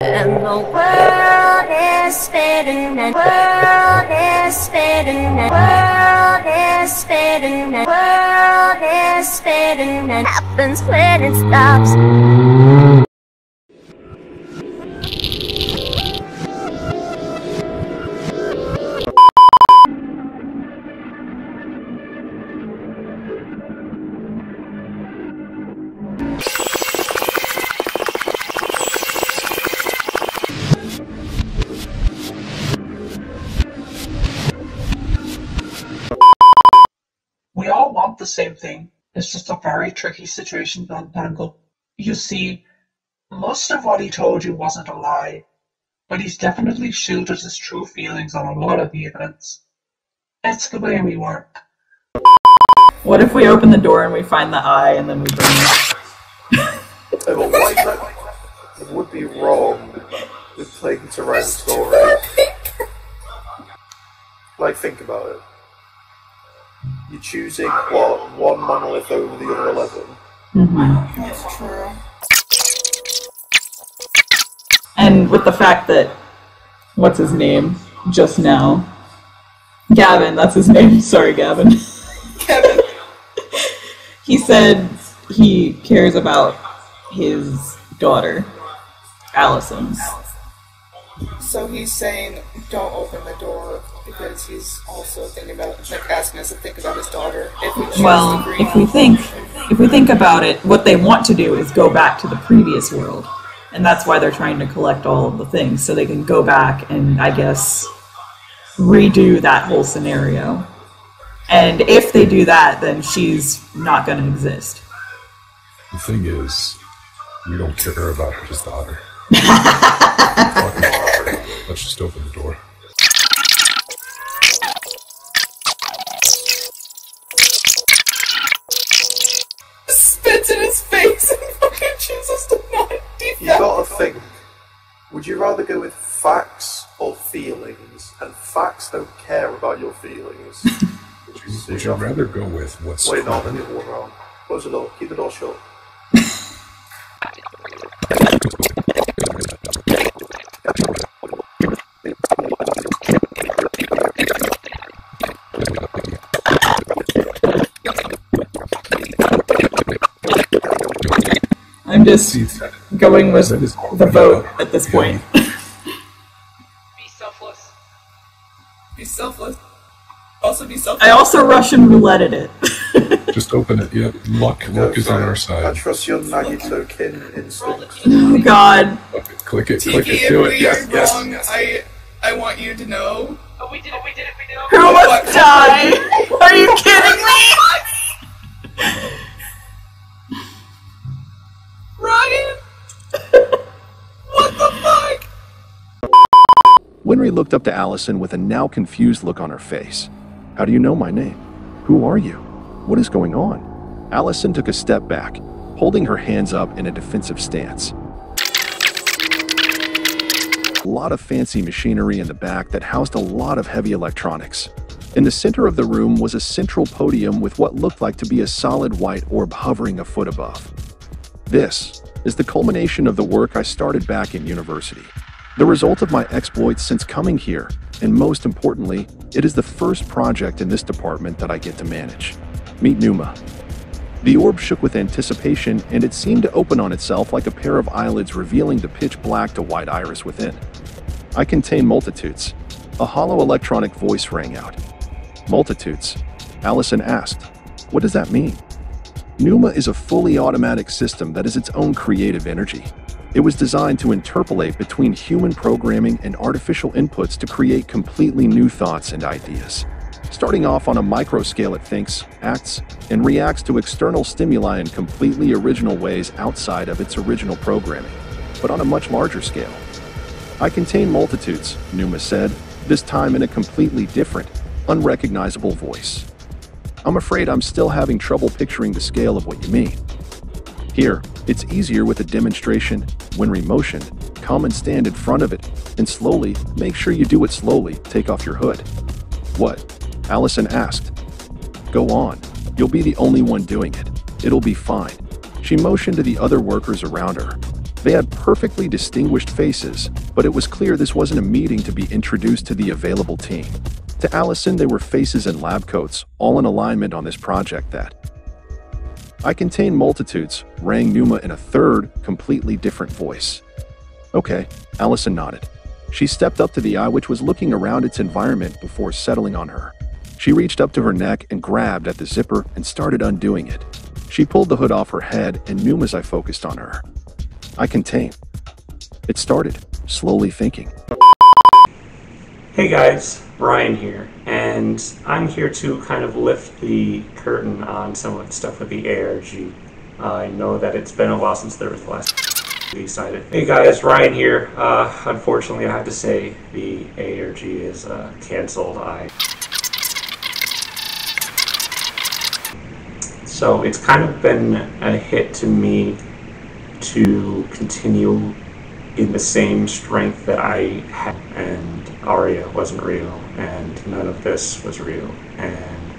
And the world is spinning, and world is spinning, and world is spinning, and world is spinning, and happens when it stops. We all want the same thing. It's just a very tricky situation to untangle. You see, most of what he told you wasn't a lie, but he's definitely shielded his true feelings on a lot of the events. It's the way we work. What if we open the door and we find the eye and then we bring it? But why is that? It would be wrong with playing to write a story. Like, think about it. You're choosing, what, one monolith over the other 11? Mm-hmm. That's true. And with the fact that, what's his name, just now? Gavin, that's his name. Sorry, Gavin. Kevin. He said he cares about his daughter, Allison. So he's saying don't open the door because he's also thinking about, like, asking us to think about his daughter. If we choose Well, to if we think about it, what they want to do is go back to the previous world. And that's why they're trying to collect all of the things, so they can go back and, I guess, redo that whole scenario. And if they do that, then she's not going to exist. The thing is, we don't care about his daughter. Let's just open the door. spits in his face and fucking chooses to not do that. You gotta think. Would you rather go with facts or feelings? And facts don't care about your feelings. Would you rather go with what's Wait, no, then the other one wrong. Close the door. Keep the door shut. I'm just going with the vote at this point. Be selfless. Be selfless. Also be selfless. I also Russian rouletted it. Just open it. Yep. Luck is on our I side. trust your Nagito-kin instinct. Oh god. Click it. Tiki, Click it. Do if it. we Yes. are Yes. wrong, I want you to know. Oh, we did it. Who must die? Are you kidding me? Ryan! What the fuck? Winry looked up to Allison with a now confused look on her face. How do you know my name? Who are you? What is going on? Allison took a step back, holding her hands up in a defensive stance. A lot of fancy machinery in the back that housed a lot of heavy electronics. In the center of the room was a central podium with what looked like to be a solid white orb hovering a foot above. This is the culmination of the work I started back in university. The result of my exploits since coming here, and most importantly, it is the first project in this department that I get to manage. Meet Numa. The orb shook with anticipation, and it seemed to open on itself like a pair of eyelids revealing the pitch black to white iris within. I contain multitudes. A hollow electronic voice rang out. Multitudes? Allison asked. What does that mean? Numa is a fully automatic system that is its own creative energy. It was designed to interpolate between human programming and artificial inputs to create completely new thoughts and ideas. Starting off on a micro scale, it thinks, acts, and reacts to external stimuli in completely original ways outside of its original programming, but on a much larger scale. I contain multitudes, Numa said, this time in a completely different, unrecognizable voice. I'm afraid I'm still having trouble picturing the scale of what you mean. Here, it's easier with a demonstration. When motioned, come and stand in front of it, and slowly, make sure you do it slowly, take off your hood. What? Allison asked. Go on, you'll be the only one doing it. It'll be fine. She motioned to the other workers around her. They had perfectly distinguished faces, but it was clear this wasn't a meeting to be introduced to the available team. To Allison, they were faces in lab coats, all in alignment on this project that I contain multitudes, rang Numa in a third, completely different voice. Okay, Allison nodded. She stepped up to the eye which was looking around its environment before settling on her. She reached up to her neck and grabbed at the zipper and started undoing it. She pulled the hood off her head and Numa's eye focused on her. I contain. It started, slowly thinking. Hey guys, Ryan here, and I'm here to kind of lift the curtain on some of the stuff with the ARG. I know that it's been a while since there was the last decided. Hey guys, Ryan here. Unfortunately, I have to say the ARG is canceled. So it's kind of been a hit to me to continue in the same strength that I had, and Aria wasn't real, and none of this was real, and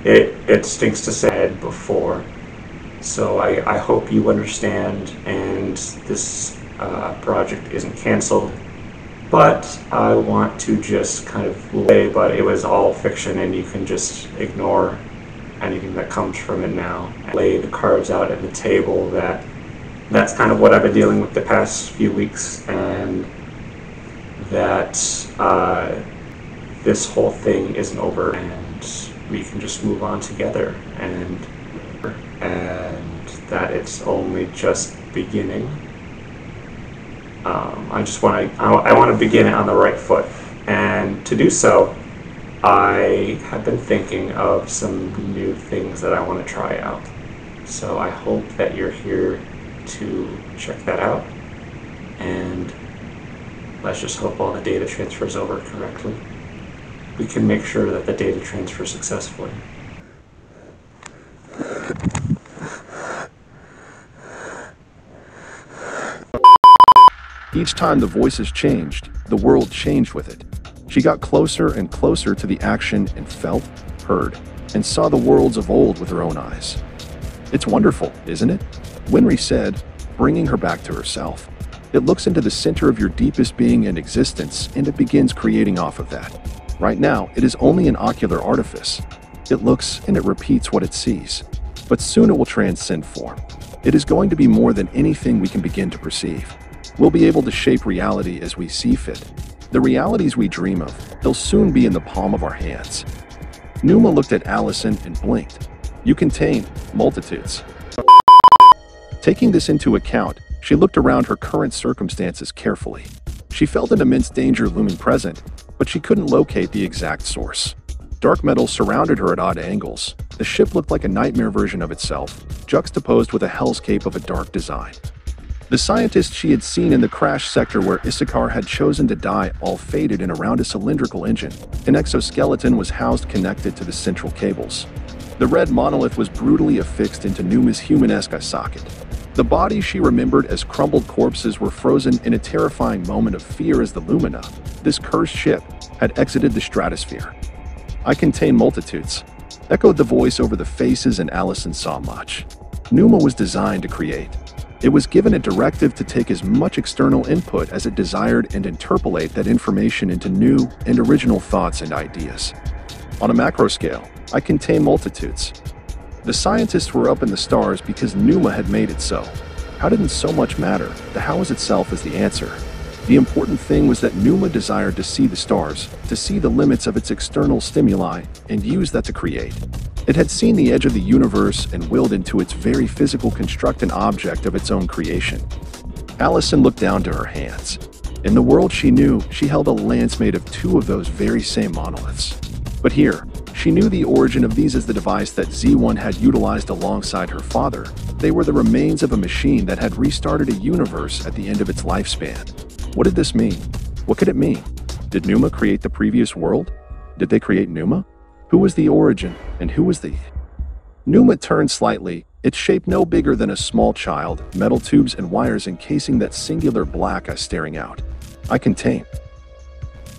it stinks to say it before. So I hope you understand, and this project isn't canceled, but I want to just kind of lay, but it was all fiction, and you can just ignore anything that comes from it now. Lay the cards out at the table that's kind of what I've been dealing with the past few weeks, and that this whole thing isn't over, and we can just move on together, and that it's only just beginning. I want to begin it on the right foot, and to do so, I have been thinking of some new things that I want to try out. So I hope that you're here to check that out, and let's just hope all the data transfers over correctly. We can make sure that the data transfers successfully. Each time the voices changed, the world changed with it. She got closer and closer to the action and felt, heard, and saw the worlds of old with her own eyes. It's wonderful, isn't it? Winry said, bringing her back to herself. It looks into the center of your deepest being and existence, and it begins creating off of that. Right now, it is only an ocular artifice. It looks and it repeats what it sees. But soon it will transcend form. It is going to be more than anything we can begin to perceive. We'll be able to shape reality as we see fit. The realities we dream of, they'll soon be in the palm of our hands. Numa looked at Allison and blinked. You contain multitudes. Taking this into account, she looked around her current circumstances carefully. She felt an immense danger looming present, but she couldn't locate the exact source. Dark metal surrounded her at odd angles. The ship looked like a nightmare version of itself, juxtaposed with a hellscape of a dark design. The scientists she had seen in the crash sector where Issachar had chosen to die all faded and around a cylindrical engine. An exoskeleton was housed connected to the central cables. The red monolith was brutally affixed into Numa's human-esque eye socket. The bodies she remembered as crumbled corpses were frozen in a terrifying moment of fear as the Lumina, this cursed ship, had exited the stratosphere. I contain multitudes, echoed the voice over the faces, and Allison saw much. Numa was designed to create. It was given a directive to take as much external input as it desired and interpolate that information into new and original thoughts and ideas. On a macro scale, I contain multitudes. The scientists were up in the stars because Numa had made it so. How didn't so much matter? The how is itself is the answer. The important thing was that Numa desired to see the stars, to see the limits of its external stimuli, and use that to create. It had seen the edge of the universe and willed into its very physical construct an object of its own creation. Allison looked down to her hands. In the world she knew, she held a lance made of two of those very same monoliths. But here, she knew the origin of these as the device that Z1 had utilized alongside her father. They were the remains of a machine that had restarted a universe at the end of its lifespan. What did this mean? What could it mean? Did Numa create the previous world? Did they create Numa? Who was the origin, and who was the... Numa turned slightly, its shape no bigger than a small child, metal tubes and wires encasing that singular black eye staring out. I contain.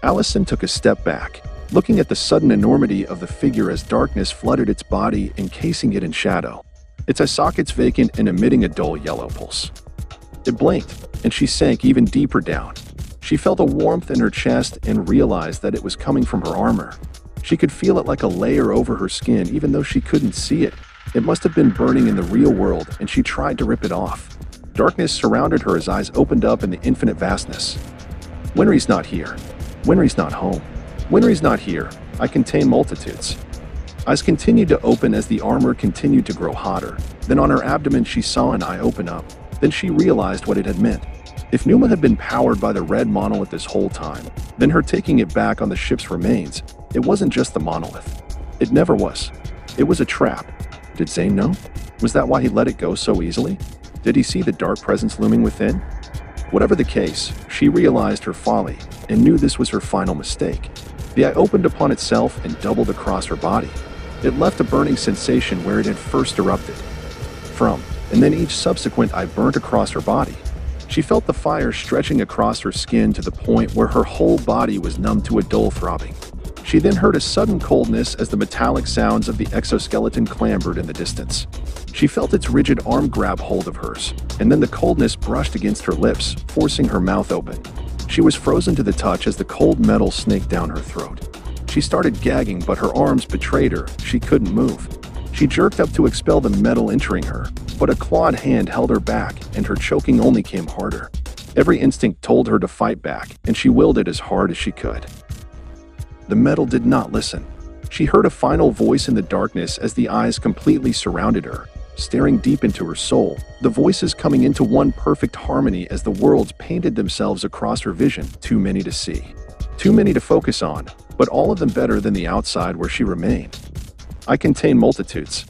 Allison took a step back, looking at the sudden enormity of the figure as darkness flooded its body, encasing it in shadow. Its eye sockets vacant and emitting a dull yellow pulse. It blinked, and she sank even deeper down. She felt a warmth in her chest and realized that it was coming from her armor. She could feel it like a layer over her skin even though she couldn't see it. It must have been burning in the real world, and she tried to rip it off. Darkness surrounded her as eyes opened up in the infinite vastness. Winry's not here. Winry's not home. Winry's not here. I contain multitudes. Eyes continued to open as the armor continued to grow hotter. Then on her abdomen she saw an eye open up. Then she realized what it had meant. If Numa had been powered by the red monolith this whole time, then her taking it back on the ship's remains, it wasn't just the monolith. It never was. It was a trap. Did Zane know? Was that why he let it go so easily? Did he see the dark presence looming within? Whatever the case, she realized her folly and knew this was her final mistake. The eye opened upon itself and doubled across her body. It left a burning sensation where it had first erupted from, and then each subsequent eye burnt across her body. She felt the fire stretching across her skin to the point where her whole body was numb to a dull throbbing. She then heard a sudden coldness as the metallic sounds of the exoskeleton clambered in the distance. She felt its rigid arm grab hold of hers, and then the coldness brushed against her lips, forcing her mouth open. She was frozen to the touch as the cold metal snaked down her throat. She started gagging, but her arms betrayed her. She couldn't move. She jerked up to expel the metal entering her, but a clawed hand held her back, and her choking only came harder. Every instinct told her to fight back, and she willed it as hard as she could. The metal did not listen. She heard a final voice in the darkness as the eyes completely surrounded her, staring deep into her soul, the voices coming into one perfect harmony as the worlds painted themselves across her vision, too many to see. Too many to focus on, but all of them better than the outside where she remained. I contain multitudes.